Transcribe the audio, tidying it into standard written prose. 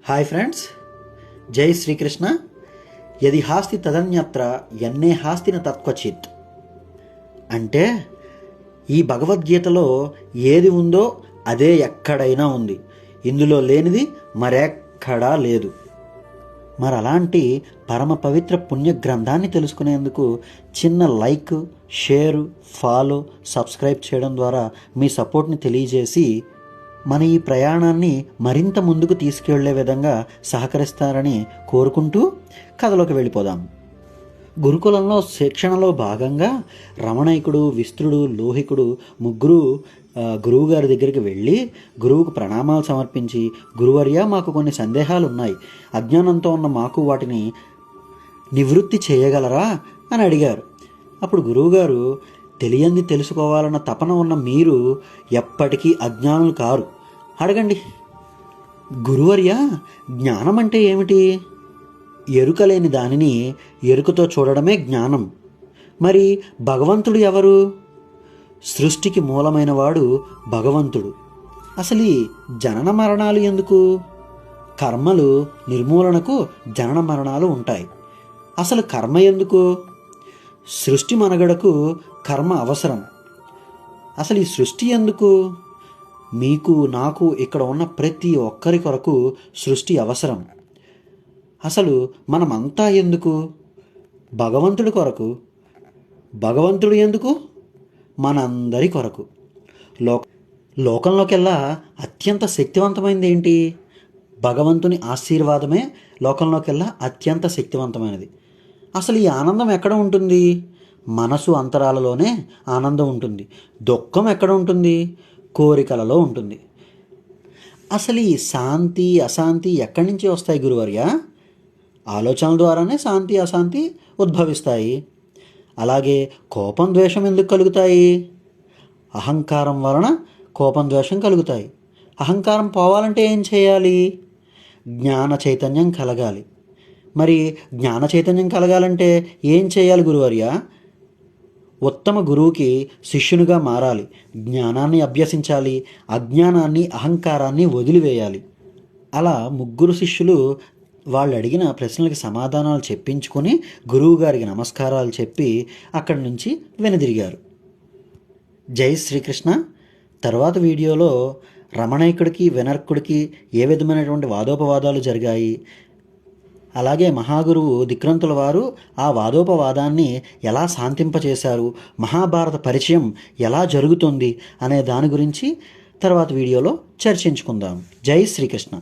Hi friends, జై శ్రీకృష్ణ. యది హాస్తి తదన్యత్ర యన్నే హాస్తిన తత్క్వచిత్. అంటే ఈ భగవద్గీతలో ఏది ఉందో అదే ఎక్కడైనా ఉంది, ఇందులో లేనిది మరెక్కడా లేదు. మరి అలాంటి పరమ పవిత్ర పుణ్య గ్రంథాన్ని తెలుసుకునేందుకు చిన్న లైక్, షేర్, ఫాలో, సబ్స్క్రైబ్ చేయడం ద్వారా మీ సపోర్ట్ని తెలియజేసి మన ఈ ప్రయాణాన్ని మరింత ముందుకు తీసుకెళ్లే విధంగా సహకరిస్తారని కోరుకుంటూ కథలోకి వెళ్ళిపోదాం. గురుకులంలో శిక్షణలో భాగంగా రమణైకుడు, విస్తృడు, లోహికుడు ముగ్గురు గురువు గారి దగ్గరికి వెళ్ళి గురువుకు ప్రణామాలు సమర్పించి, గురువర్య మాకు కొన్ని సందేహాలు ఉన్నాయి, అజ్ఞానంతో ఉన్న మాకు వాటిని నివృత్తి చేయగలరా అని అడిగారు. అప్పుడు గురువుగారు, తెలియంది తెలుసుకోవాలన్న తపన ఉన్న మీరు ఎప్పటికీ అజ్ఞానులు కారు, అడగండి. గురువర్య, జ్ఞానం అంటే ఏమిటి? ఎరుక లేని దానిని ఎరుకతో చూడడమే జ్ఞానం. మరి భగవంతుడు ఎవరు? సృష్టికి మూలమైన వాడు భగవంతుడు. అసలు ఈ జనన మరణాలు ఎందుకు? కర్మలు నిర్మూలనకు జనన మరణాలు ఉంటాయి. అసలు కర్మ ఎందుకు? సృష్టి మనుగడకు కర్మ అవసరం. అసలు ఈ సృష్టి ఎందుకు? మీకు, నాకు, ఇక్కడ ఉన్న ప్రతి ఒక్కరి కొరకు సృష్టి అవసరం. అసలు మనమంతా ఎందుకు? భగవంతుడి కొరకు. భగవంతుడు ఎందుకు? మనందరి కొరకు. లోకంలోకెల్లా అత్యంత శక్తివంతమైనది ఏంటి? భగవంతుని ఆశీర్వాదమే లోకంలోకెల్లా అత్యంత శక్తివంతమైనది. అసలు ఈ ఆనందం ఎక్కడ ఉంటుంది? మనసు అంతరాలలోనే ఆనందం ఉంటుంది. దుఃఖం ఎక్కడ ఉంటుంది? కోరికలలో ఉంటుంది. అసలు ఈ శాంతి అశాంతి ఎక్కడి నుంచి వస్తాయి గురువర్య? ఆలోచనల ద్వారానే శాంతి అశాంతి ఉద్భవిస్తాయి. అలాగే కోపం ద్వేషం ఎందుకు కలుగుతాయి? అహంకారం వలన కోపం ద్వేషం కలుగుతాయి. అహంకారం పోవాలంటే ఏం చేయాలి? జ్ఞాన చైతన్యం కలగాలి. మరి జ్ఞాన చైతన్యం కలగాలంటే ఏం చేయాలి గురువర్య? ఉత్తమ గురువుకి శిష్యునిగా మారాలి, జ్ఞానాన్ని అభ్యసించాలి, అజ్ఞానాన్ని అహంకారాన్ని వదిలివేయాలి. అలా ముగ్గురు శిష్యులు వాళ్ళు అడిగిన ప్రశ్నలకి సమాధానాలు చెప్పించుకొని గురువు గారికి నమస్కారాలు చెప్పి అక్కడి నుంచి వెనుదిరిగారు. జై శ్రీకృష్ణ. తర్వాత వీడియోలో రమణైకుడికి వినర్కుడికి ఏ విధమైనటువంటి వాదోపవాదాలు జరిగాయి, అలాగే మహాగురువు ధిక్రంతుల వారు ఆ వాదోపవాదాన్ని ఎలా శాంతింపచేశారు, మహాభారత పరిచయం ఎలా జరుగుతుంది అనే దాని గురించి తర్వాత వీడియోలో చర్చించుకుందాం. జై శ్రీకృష్ణ.